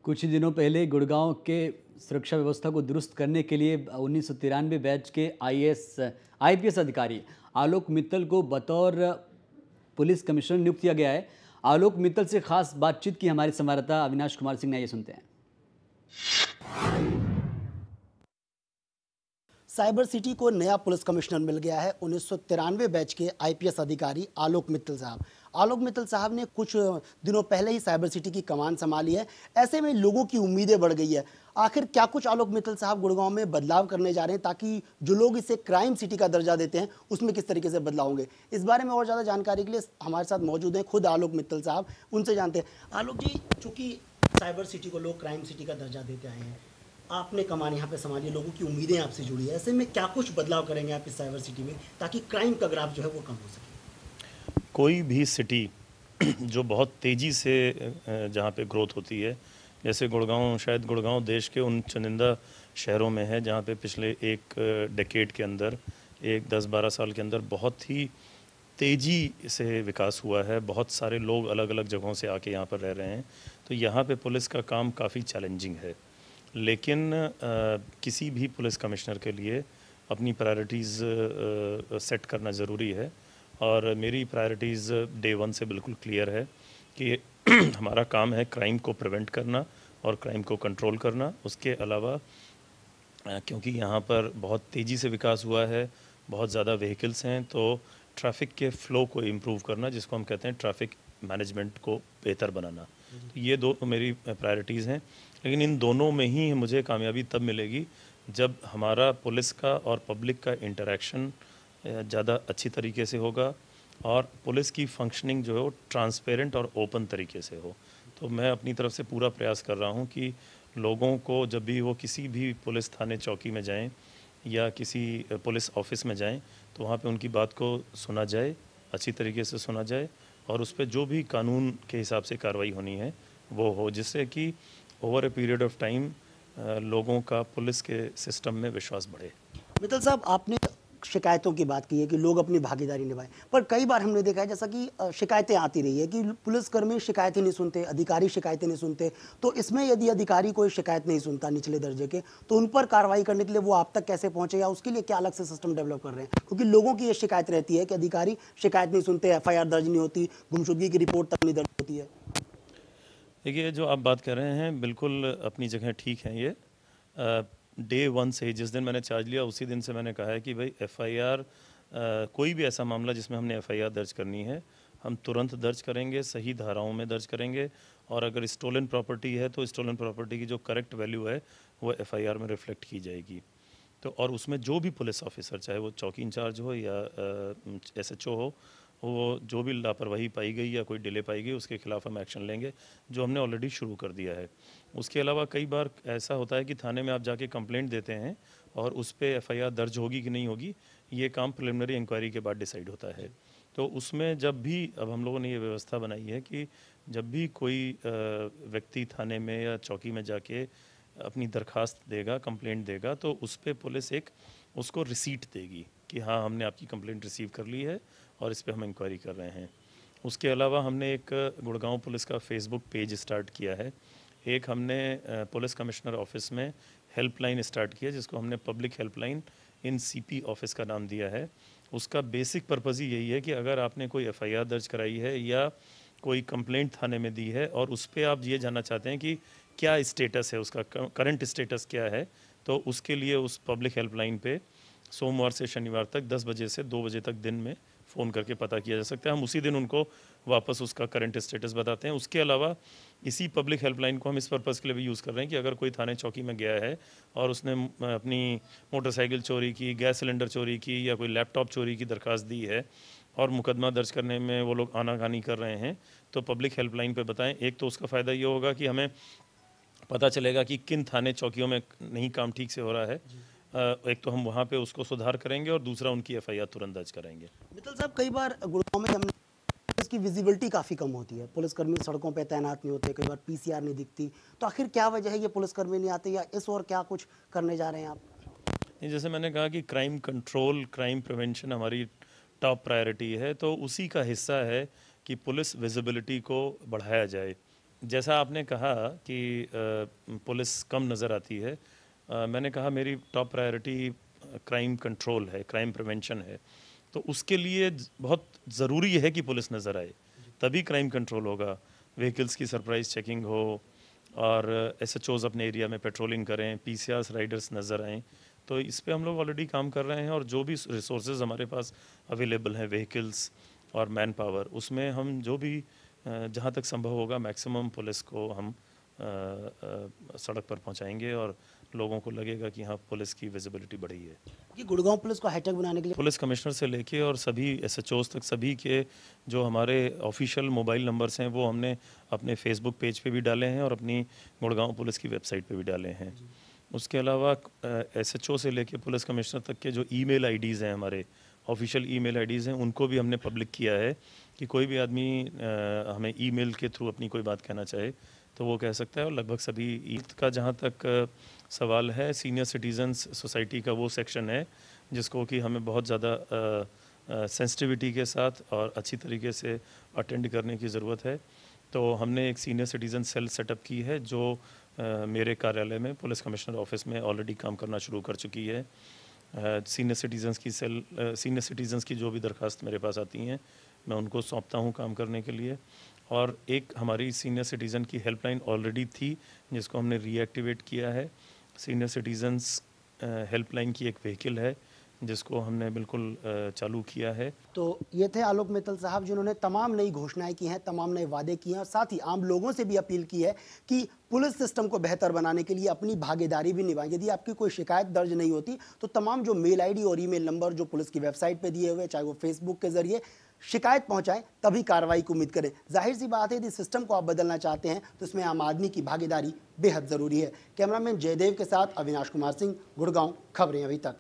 कुछ ही दिनों पहले गुड़गांव के सुरक्षा व्यवस्था को दुरुस्त करने के लिए 1993 बैच के आईपीएस अधिकारी आलोक मित्तल को बतौर पुलिस कमिश्नर नियुक्त किया गया है। आलोक मित्तल से खास बातचीत की हमारे संवाददाता अविनाश कुमार सिंह ने, ये सुनते हैं। साइबर सिटी को नया पुलिस कमिश्नर मिल गया है। 1993 बैच के आईपीएस अधिकारी आलोक मित्तल साहब। आलोक मित्तल साहब ने कुछ दिनों पहले ही साइबर सिटी की कमान संभाली है। ऐसे में लोगों की उम्मीदें बढ़ गई है। आखिर क्या कुछ आलोक मित्तल साहब गुड़गांव में बदलाव करने जा रहे हैं ताकि जो लोग इसे क्राइम सिटी का दर्जा देते हैं उसमें किस तरीके से बदलाव होंगे। इस बारे में और ज़्यादा जानकारी के लिए हमारे साथ मौजूद हैं खुद आलोक मित्तल साहब। उनसे जानते हैं। आलोक जी, चूँकि साइबर सिटी को लोग क्राइम सिटी का दर्जा देते आए हैं, आपने कमान यहाँ पे संभाली, लोगों की उम्मीदें आपसे जुड़ी है, ऐसे में क्या कुछ बदलाव करेंगे आप इस साइबर सिटी में ताकि क्राइम का ग्राफ जो है वो कम हो सके? कोई भी सिटी जो बहुत तेज़ी से जहाँ पे ग्रोथ होती है, जैसे गुड़गांव, शायद गुड़गांव देश के उन चुनिंदा शहरों में है जहाँ पे पिछले एक डेकेड के अंदर, एक 10-12 साल के अंदर बहुत ही तेज़ी से विकास हुआ है। बहुत सारे लोग अलग अलग जगहों से आके यहाँ पर रह रहे हैं, तो यहाँ पे पुलिस का काम काफ़ी चैलेंजिंग है। लेकिन किसी भी पुलिस कमिश्नर के लिए अपनी प्रायोरिटीज़ सेट करना ज़रूरी है, और मेरी प्रायोरिटीज़ डे वन से बिल्कुल क्लियर है कि हमारा काम है क्राइम को प्रिवेंट करना और क्राइम को कंट्रोल करना। उसके अलावा क्योंकि यहाँ पर बहुत तेज़ी से विकास हुआ है, बहुत ज़्यादा व्हीकल्स हैं, तो ट्रैफिक के फ़्लो को इम्प्रूव करना, जिसको हम कहते हैं ट्रैफिक मैनेजमेंट को बेहतर बनाना। तो ये दो मेरी प्रायोरिटीज़ हैं। लेकिन इन दोनों में ही मुझे कामयाबी तब मिलेगी जब हमारा पुलिस का और पब्लिक का इंटरेक्शन ज़्यादा अच्छी तरीके से होगा और पुलिस की फंक्शनिंग जो है वो ट्रांसपेरेंट और ओपन तरीके से हो। तो मैं अपनी तरफ से पूरा प्रयास कर रहा हूँ कि लोगों को जब भी वो किसी भी पुलिस थाने चौकी में जाएं या किसी पुलिस ऑफिस में जाएं, तो वहाँ पे उनकी बात को सुना जाए, अच्छी तरीके से सुना जाए, और उस पर जो भी कानून के हिसाब से कार्रवाई होनी है वो हो, जिससे कि over a period of time लोगों का पुलिस के सिस्टम में विश्वास बढ़े। मित्तल साहब, आपने शिकायतों की बात की है कि लोग अपनी भागीदारी निभाएं, पर कई बार हमने देखा है जैसा कि शिकायतें आती रही है कि पुलिसकर्मी शिकायतें नहीं सुनते, अधिकारी शिकायतें नहीं सुनते। तो इसमें यदि अधिकारी कोई शिकायत नहीं सुनता निचले दर्जे के, तो उन पर कार्रवाई करने के लिए वो आप तक कैसे पहुंचे, या उसके लिए क्या अलग से सिस्टम डेवलप कर रहे हैं? क्योंकि लोगों की ये शिकायत रहती है कि अधिकारी शिकायत नहीं सुनते, FIR दर्ज नहीं होती, गुमशुदगी की रिपोर्ट तक नहीं दर्ज होती है। देखिए, जो आप बात कर रहे हैं बिल्कुल अपनी जगह ठीक है। ये डे वन से, जिस दिन मैंने चार्ज लिया उसी दिन से मैंने कहा है कि भाई FIR, कोई भी ऐसा मामला जिसमें हमने FIR दर्ज करनी है, हम तुरंत दर्ज करेंगे, सही धाराओं में दर्ज करेंगे। और अगर स्टोलन प्रॉपर्टी है तो स्टोलन प्रॉपर्टी की जो करेक्ट वैल्यू है वो FIR में रिफ्लेक्ट की जाएगी। तो और उसमें जो भी पुलिस ऑफिसर, चाहे वो चौकी इंचार्ज हो या SHO हो, वो जो भी लापरवाही पाई गई या कोई डिले पाई गई उसके खिलाफ हम एक्शन लेंगे, जो हमने ऑलरेडी शुरू कर दिया है। उसके अलावा कई बार ऐसा होता है कि थाने में आप जाके कंप्लेंट देते हैं और उस पर FIR दर्ज होगी कि नहीं होगी, ये काम प्रिलिमिनरी इंक्वायरी के बाद डिसाइड होता है। तो उसमें जब भी, अब हम लोगों ने ये व्यवस्था बनाई है कि जब भी कोई व्यक्ति थाने में या चौकी में जाके अपनी दरखास्त देगा, कंप्लेंट देगा, तो उस पर पुलिस एक उसको रिसीट देगी कि हाँ, हमने आपकी कंप्लेंट रिसीव कर ली है और इस पे हम इंक्वायरी कर रहे हैं। उसके अलावा हमने एक गुड़गांव पुलिस का फेसबुक पेज स्टार्ट किया है। एक हमने पुलिस कमिश्नर ऑफिस में हेल्पलाइन स्टार्ट किया, जिसको हमने पब्लिक हेल्पलाइन इन CP ऑफिस का नाम दिया है। उसका बेसिक पर्पज़ ही यही है कि अगर आपने कोई FIR दर्ज कराई है या कोई कंप्लेंट थाने में दी है और उस पर आप ये जानना चाहते हैं कि क्या स्टेटस है, उसका करंट स्टेटस क्या है, तो उसके लिए उस पब्लिक हेल्पलाइन पे सोमवार से शनिवार तक 10 बजे से 2 बजे तक दिन में फ़ोन करके पता किया जा सकता है। हम उसी दिन उनको वापस उसका करंट स्टेटस बताते हैं। उसके अलावा इसी पब्लिक हेल्पलाइन को हम इस पर्पज़ के लिए भी यूज़ कर रहे हैं कि अगर कोई थाने चौकी में गया है और उसने अपनी मोटरसाइकिल चोरी की, गैस सिलेंडर चोरी की या कोई लैपटॉप चोरी की दरख्वास्त दी है और मुकदमा दर्ज करने में वो लोग आनाकानी कर रहे हैं, तो पब्लिक हेल्पलाइन पे बताएं। एक तो उसका फ़ायदा ये होगा कि हमें पता चलेगा कि किन थाने चौकियों में नहीं काम ठीक से हो रहा है। एक तो हम वहाँ पे उसको सुधार करेंगे और दूसरा उनकी FIR तुरंत दर्ज करेंगे। मित्तल साहब, कई बार गुड़गांव में हमने इसकी विजिबिलिटी काफ़ी कम होती है, पुलिसकर्मी सड़कों पे तैनात नहीं होते, कई बार PCR नहीं दिखती, तो आखिर क्या वजह है ये पुलिसकर्मी नहीं आते, या इस और क्या कुछ करने जा रहे हैं आप? जैसे मैंने कहा कि क्राइम कंट्रोल, क्राइम प्रिवेंशन हमारी टॉप प्रायोरिटी है, तो उसी का हिस्सा है कि पुलिस विजिबिलिटी को बढ़ाया जाए। जैसा आपने कहा कि पुलिस कम नज़र आती है, मैंने कहा मेरी टॉप प्रायोरिटी क्राइम कंट्रोल है, क्राइम प्रिवेंशन है। तो उसके लिए बहुत ज़रूरी है कि पुलिस नज़र आए, तभी क्राइम कंट्रोल होगा। व्हीकल्स की सरप्राइज चेकिंग हो और एसएचओज़ अपने एरिया में पेट्रोलिंग करें, पीसीआर्स राइडर्स नज़र आएँ। तो इस पे हम लोग ऑलरेडी काम कर रहे हैं और जो भी रिसोर्सेज हमारे पास अवेलेबल हैं, व्हीकल्स और मैन पावर, उसमें हम जो भी जहाँ तक संभव होगा मैक्सिमम पुलिस को हम सड़क पर पहुंचाएंगे और लोगों को लगेगा कि हाँ, पुलिस की विजिबिलिटी बढ़ी है। कि गुड़गांव पुलिस को हाईटेक बनाने के लिए पुलिस कमिश्नर से लेके और सभी एसएचओज तक सभी के जो हमारे ऑफिशियल मोबाइल नंबर्स हैं वो हमने अपने फेसबुक पेज पे भी डाले हैं और अपनी गुड़गांव पुलिस की वेबसाइट पे भी डाले हैं। उसके अलावा एसएचओ से लेके पुलिस कमिश्नर तक के जो ईमेल आईडीज़ हैं, हमारे ऑफिशियल ईमेल आईडीज़ हैं, उनको भी हमने पब्लिक किया है कि कोई भी आदमी हमें ईमेल के थ्रू अपनी कोई बात कहना चाहे तो वो कह सकता है। और लगभग सभी ईद का जहाँ तक सवाल है, सीनियर सिटीजन्स सोसाइटी का वो सेक्शन है जिसको कि हमें बहुत ज़्यादा सेंसिटिविटी के साथ और अच्छी तरीके से अटेंड करने की ज़रूरत है। तो हमने एक सीनियर सिटीज़न सेल सेटअप की है जो मेरे कार्यालय में पुलिस कमिश्नर ऑफिस में ऑलरेडी काम करना शुरू कर चुकी है। सीनियर सिटीजन्स की जो भी दरख्वास्त मेरे पास आती हैं मैं उनको सौंपता हूँ काम करने के लिए। और एक हमारी सीनियर सिटीज़न की हेल्पलाइन ऑलरेडी थी जिसको हमने रीएक्टिवेट किया है। सीनियर सिटीजन्स हेल्पलाइन की एक व्हीकल है जिसको हमने बिल्कुल चालू किया है। तो ये थे आलोक मित्तल साहब जिन्होंने तमाम नई घोषणाएं की हैं, तमाम नए वादे किए हैं और साथ ही आम लोगों से भी अपील की है कि पुलिस सिस्टम को बेहतर बनाने के लिए अपनी भागीदारी भी निभाएं। यदि आपकी कोई शिकायत दर्ज नहीं होती तो तमाम जो मेल आईडी और ईमेल नंबर जो पुलिस की वेबसाइट पे दिए हुए, चाहे वो फेसबुक के जरिए शिकायत पहुंचाएं, तभी कार्रवाई की उम्मीद करें। जाहिर सी बात है यदि सिस्टम को आप बदलना चाहते हैं तो इसमें आम आदमी की भागीदारी बेहद ज़रूरी है। कैमरामैन जयदेव के साथ अविनाश कुमार सिंह, गुड़गांव, खबरें अभी तक।